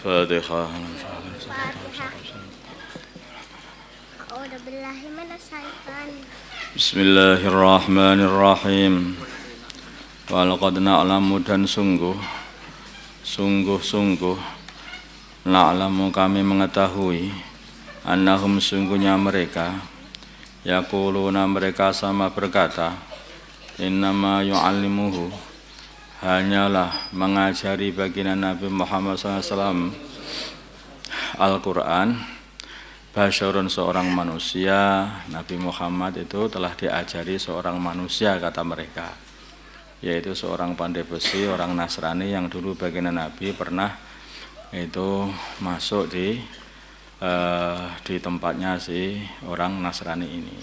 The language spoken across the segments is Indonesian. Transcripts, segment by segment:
Fatihah. Bismillahirrahmanirrahim. Walaqad na'lamu dan sungguh na'lamu kami mengetahui annahum sungguhnya mereka yaquluna mereka sama berkata innama yu'allimuhu hanyalah mengajari baginda Nabi Muhammad SAW Al-Quran basyarun seorang manusia. Nabi Muhammad itu telah diajari seorang manusia kata mereka, yaitu seorang pandai besi, orang Nasrani yang dulu baginda Nabi pernah itu masuk di tempatnya si orang Nasrani ini.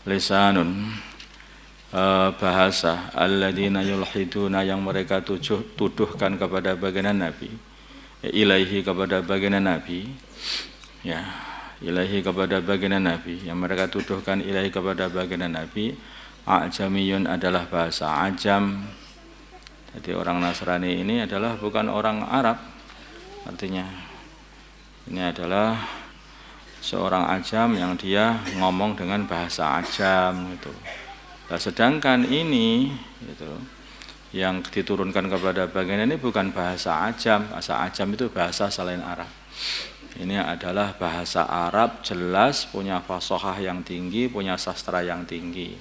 Lisanun bahasa alladzina yulhiduna yang mereka tuduhkan kepada baginda Nabi, ilaihi kepada baginda Nabi, ya ilaihi kepada baginda Nabi, yang mereka tuduhkan ilaihi kepada baginda Nabi. Ajamiyun adalah bahasa ajam. Jadi orang Nasrani ini adalah bukan orang Arab, artinya ini adalah seorang ajam yang dia ngomong dengan bahasa ajam gitu. Nah, sedangkan ini gitu, yang diturunkan kepada baginda ini bukan bahasa ajam. Bahasa ajam itu bahasa selain Arab. Ini adalah bahasa Arab, jelas, punya fasahah yang tinggi, punya sastra yang tinggi.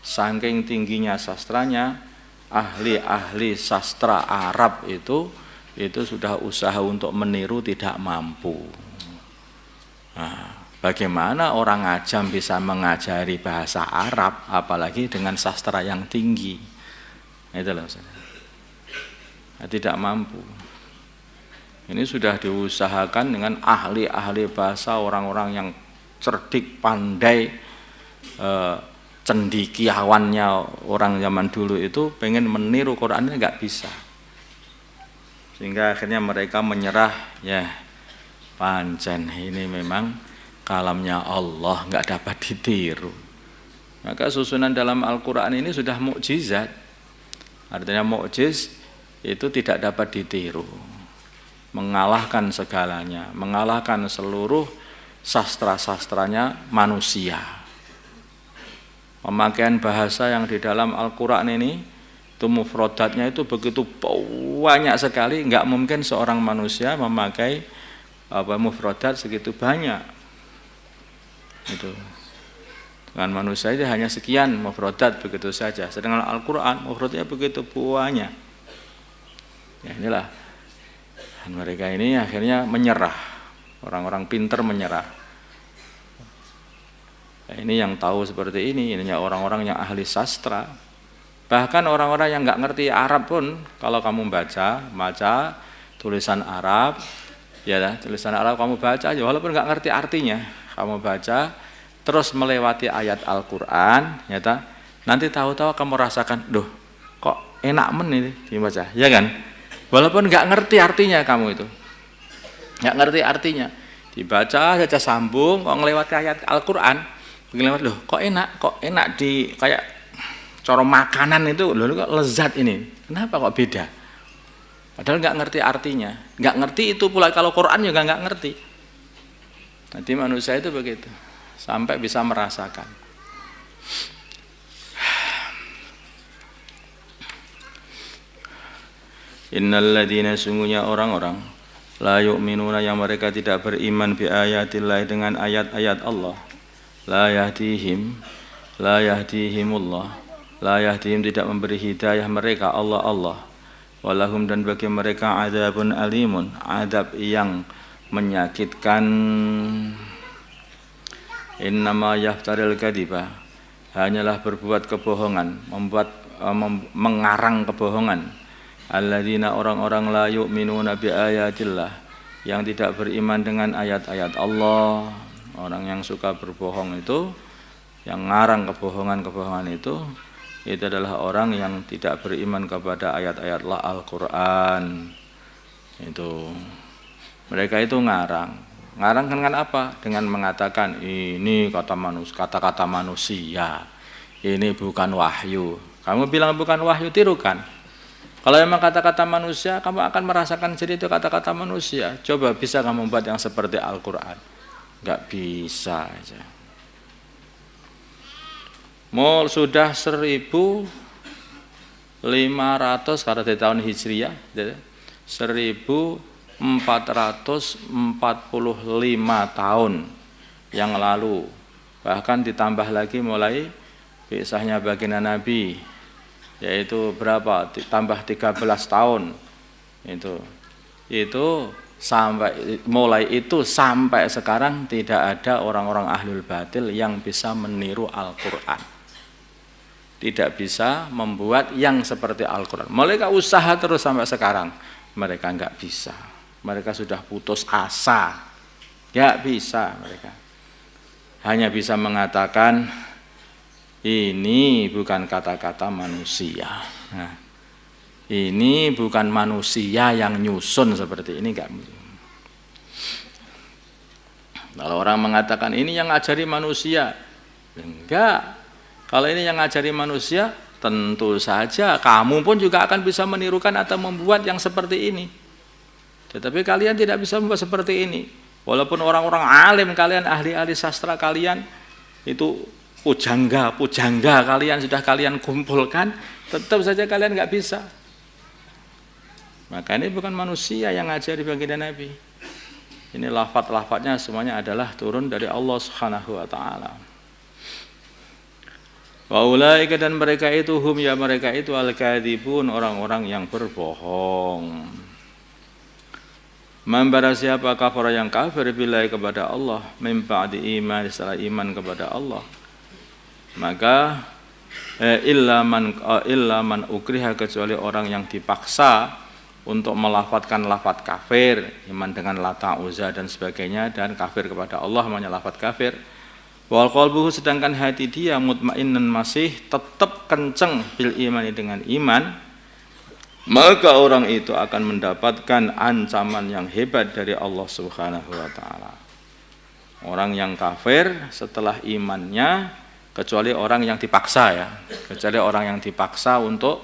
Saking tingginya sastranya, ahli-ahli sastra Arab itu sudah usaha untuk meniru tidak mampu. Nah, bagaimana orang ajam bisa mengajari bahasa Arab, apalagi dengan sastra yang tinggi? Itulah, nah, tidak mampu. Ini sudah diusahakan dengan ahli-ahli bahasa, orang-orang yang cerdik, pandai, cendikiawannya orang zaman dulu itu pengen meniru Quran ini nggak bisa. Sehingga akhirnya mereka menyerah, ya pancen ini memang kalamnya Allah nggak dapat ditiru. Maka susunan dalam Al-Quran ini sudah mukjizat. Artinya mukjiz itu tidak dapat ditiru, mengalahkan segalanya, mengalahkan seluruh sastra-sastranya manusia. Pemakaian bahasa yang di dalam Al-Quran ini itu mufrodatnya itu begitu banyak sekali, nggak mungkin seorang manusia memakai mufrodat segitu banyak. Itu dengan manusia itu hanya sekian mufrodat begitu saja, sedangkan Al-Quran mufrodatnya begitu banyak. Ya inilah, dan mereka ini akhirnya menyerah, orang-orang pintar menyerah. Nah, ini yang tahu seperti ini orang-orang yang ahli sastra. Bahkan orang-orang yang nggak ngerti Arab pun, kalau kamu baca tulisan Arab, ya tulisan Arab kamu baca aja, walaupun nggak ngerti artinya, kamu baca terus melewati ayat Al-Quran, ya nanti tahu-tahu kamu rasakan, duh, kok enak ini dibaca, ya kan? Walaupun nggak ngerti artinya kamu itu, nggak ngerti artinya, dibaca saja sambung, kok ngelewati ayat Al-Quran, lewat loh, kok enak di kayak cara makanan itu, loh kok lezat ini, kenapa kok beda? Padahal nggak ngerti artinya, nggak ngerti itu pula kalau Quran juga nggak ngerti. Nanti manusia itu begitu, sampai bisa merasakan. Innalladzina sungguhnya orang-orang la yu'minuna yang mereka tidak beriman bi ayatillah dengan ayat-ayat Allah. La yahdihim tidak memberi hidayah mereka Allah. Walahum dan bagi mereka adzabun alimun, adab yang menyakitkan. Innama yaftaril kadiba, hanyalah berbuat kebohongan, mengarang kebohongan. Alladzina orang-orang la yu'minuna bi ayatillah, yang tidak beriman dengan ayat-ayat Allah. Orang yang suka berbohong itu, yang ngarang kebohongan itu adalah orang yang tidak beriman kepada ayat-ayat Al-Quran. Itu mereka itu ngarang dengan apa? Dengan mengatakan ini kata-kata manusia, ini bukan wahyu. Kamu bilang bukan wahyu, tirukan. Kalau memang kata-kata manusia, kamu akan merasakan jadi itu kata-kata manusia. Coba bisa kamu membuat yang seperti Al-Quran? Enggak bisa aja. Mau sudah 1.500 karena di tahun Hijriyah, 1.445 tahun yang lalu. Bahkan ditambah lagi mulai kisahnya baginda Nabi, yaitu berapa? Tambah 13 tahun. Itu sampai mulai itu sampai sekarang tidak ada orang-orang ahlul batil yang bisa meniru Al-Qur'an. Tidak bisa membuat yang seperti Al-Qur'an. Mereka usaha terus sampai sekarang, mereka enggak bisa. Mereka sudah putus asa. Enggak bisa mereka. Hanya bisa mengatakan ini bukan kata-kata manusia. Nah, ini bukan manusia yang nyusun seperti ini, enggak. Kalau orang mengatakan ini yang ngajari manusia, enggak. Kalau ini yang ngajari manusia, tentu saja kamu pun juga akan bisa menirukan atau membuat yang seperti ini. Tetapi kalian tidak bisa membuat seperti ini. Walaupun orang-orang alim kalian, ahli-ahli sastra kalian itu pujangga kalian sudah kalian kumpulkan, tetap saja kalian nggak bisa. Maka ini bukan manusia yang ngajari baginda Nabi. Ini lafaz-lafaznya semuanya adalah turun dari Allah Subhanahu wa taala. Wa ulaika, dan mereka itu mereka itu al-kadzibun, orang-orang yang berbohong. Membara siapa kafir yang kafir billahi kepada Allah, min ba'di iman, setelah iman kepada Allah. Maka illa man ukriha, kecuali orang yang dipaksa untuk melafadzkan lafadz kafir, iman dengan Lata, Uzza dan sebagainya, dan kafir kepada Allah hanya lafadz kafir. Wal qalbuhu, sedangkan hati dia mutmainnan, masih tetap kenceng bil imani, dengan iman, maka orang itu akan mendapatkan ancaman yang hebat dari Allah Subhanahu wa taala. Orang yang kafir setelah imannya, kecuali orang yang dipaksa ya, kecuali orang yang dipaksa untuk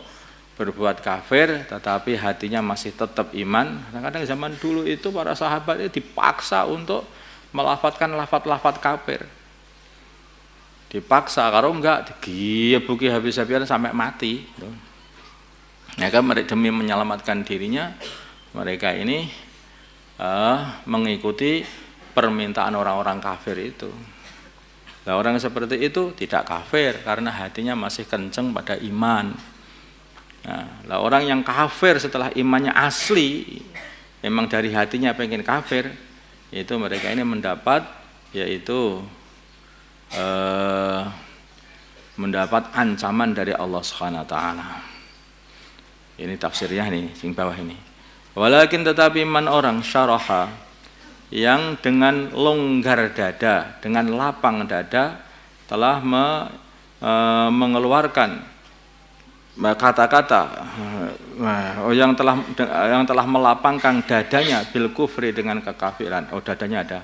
berbuat kafir tetapi hatinya masih tetap iman. Kadang-kadang zaman dulu itu para sahabat itu dipaksa untuk melafadzkan lafadz kafir, dipaksa, kalau enggak digebuki habis-habisan sampai mati. Ya kan, demi menyelamatkan dirinya, mereka ini mengikuti permintaan orang-orang kafir itu. Nah, orang seperti itu tidak kafir karena hatinya masih kenceng pada iman. Nah, orang yang kafir setelah imannya asli, memang dari hatinya pengen kafir, itu mereka ini mendapat, yaitu mendapat ancaman dari Allah Subhanahu wa taala. Ini tafsirnya nih, sing bawah ini. Walakin, tetapi man orang syaraha, yang dengan longgar dada, dengan lapang dada telah mengeluarkan kata-kata yang telah melapangkan dadanya bil kufri, dengan kekafiran. Dadanya ada.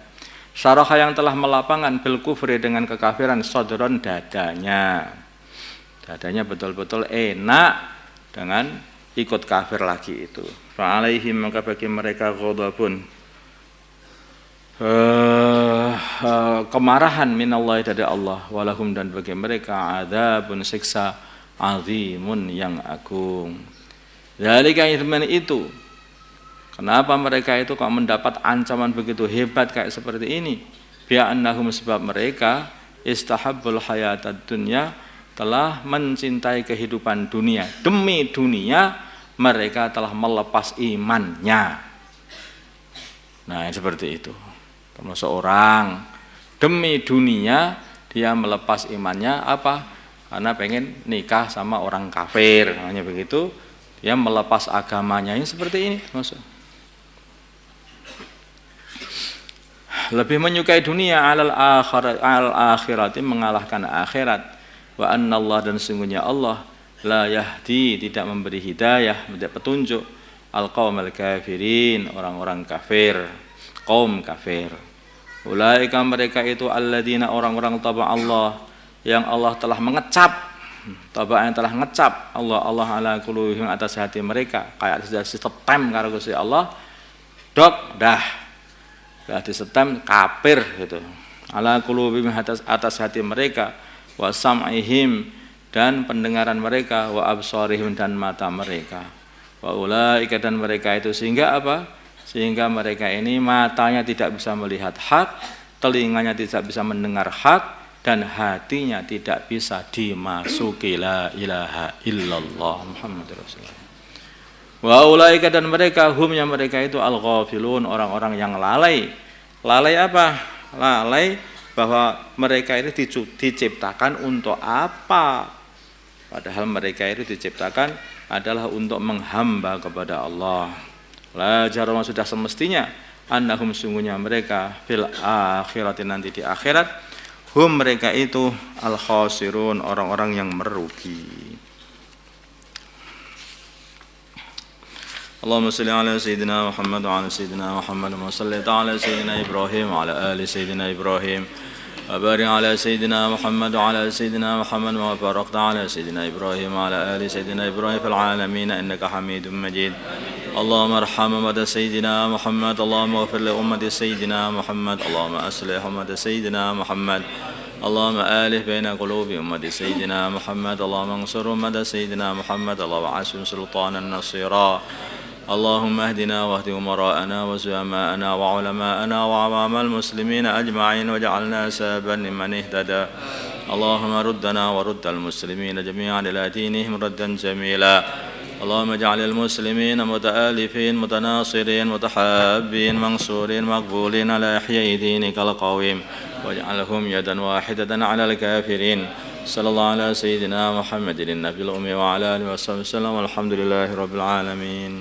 Syaraha, yang telah melapangkan bil kufri, dengan kekafiran, sadron, dadanya. Dadanya betul-betul enak dengan ikut kafir lagi itu. Fa alaihim, maka bagi mereka ghadabun, kemarahan minallahi, dari Allah, walahum, dan bagi mereka adzabun, siksa, azimun, yang agung. Zalika, itu kenapa mereka itu kok mendapat ancaman begitu hebat kayak seperti ini? Bi'annahum, sebab mereka istahabbul hayatad dunya, telah mencintai kehidupan dunia. Demi dunia mereka telah melepas imannya. Nah, seperti itu. Termasuk orang demi dunia dia melepas imannya, apa? Karena pengen nikah sama orang kafir, hanya begitu dia melepas agamanya. Ini seperti ini, maksud. Lebih menyukai dunia al akhirati, mengalahkan akhirat. Wa annallah, dan sungguhnya Allah la yahdi, tidak memberi hidayah, tidak petunjuk, al qaumal kafirin, orang-orang kafir, kaum kafir. Ulaika, mereka itu alladzina, orang-orang taba Allah, yang Allah telah mengecap Tabak yang telah ngecap Allah ala qulubihim atas hati mereka, kayak sudah setem karo Gusti Allah, dok dah disetem kafir gitu. Ala qulubihim atas hati mereka, wa sam'ihim dan pendengaran mereka, wa absarihim dan mata mereka. Wa ulaika dan mereka itu sehingga apa? Sehingga mereka ini matanya tidak bisa melihat hak, telinganya tidak bisa mendengar hak, dan hatinya tidak bisa dimasuki la ilaha illallah Muhammadur Rasulullah. Wa ulaika dan mereka humnya mereka itu al-ghafilun, orang-orang yang lalai. Lalai apa? Lalai bahwa mereka itu diciptakan untuk apa? Padahal mereka itu diciptakan adalah untuk menghamba kepada Allah. La jarama sudah semestinya annahum sungguhnya mereka fil akhirati nanti di akhirat hum mereka itu al-khasirun, orang-orang yang merugi. Allahumma salli ala sayyidina Muhammad wa ala sayyidina Muhammad wa salli ala sayyidina Ibrahim wa ala ali sayyidina Ibrahim wa barik ala sayyidina Muhammad wa ala sayyidina Muhammad wa barakta ala sayyidina Ibrahim wa ala ali sayyidina Ibrahim fil alamin innaka Hamidum Majid. اللهم ارحم أمة سيدنا محمد اللهم اغفر لأمة سيدنا محمد اللهم أصلح أمة سيدنا محمد اللهم آلف بين قلوب أمة سيدنا محمد اللهم انصر أمة سيدنا محمد اللهم عاصم سلطانا نصيرا اللهم اهدنا واهد أمراءنا وزعماءنا وعلماءنا وعوام المسلمين أجمعين واجعلنا سببا لمن اهتدى اللهم ردنا ورد المسلمين جميعا إلى دينهم ردا جميلا اللهم اجعل المسلمين متآلفين متناصرين متحابين منصورين مقبولين على إحياء دينك القويم واجعلهم يدا واحدة على الكافرين صلى الله على سيدنا محمد النبي الأمي وعلى آله وصحبه وسلم والحمد لله رب العالمين.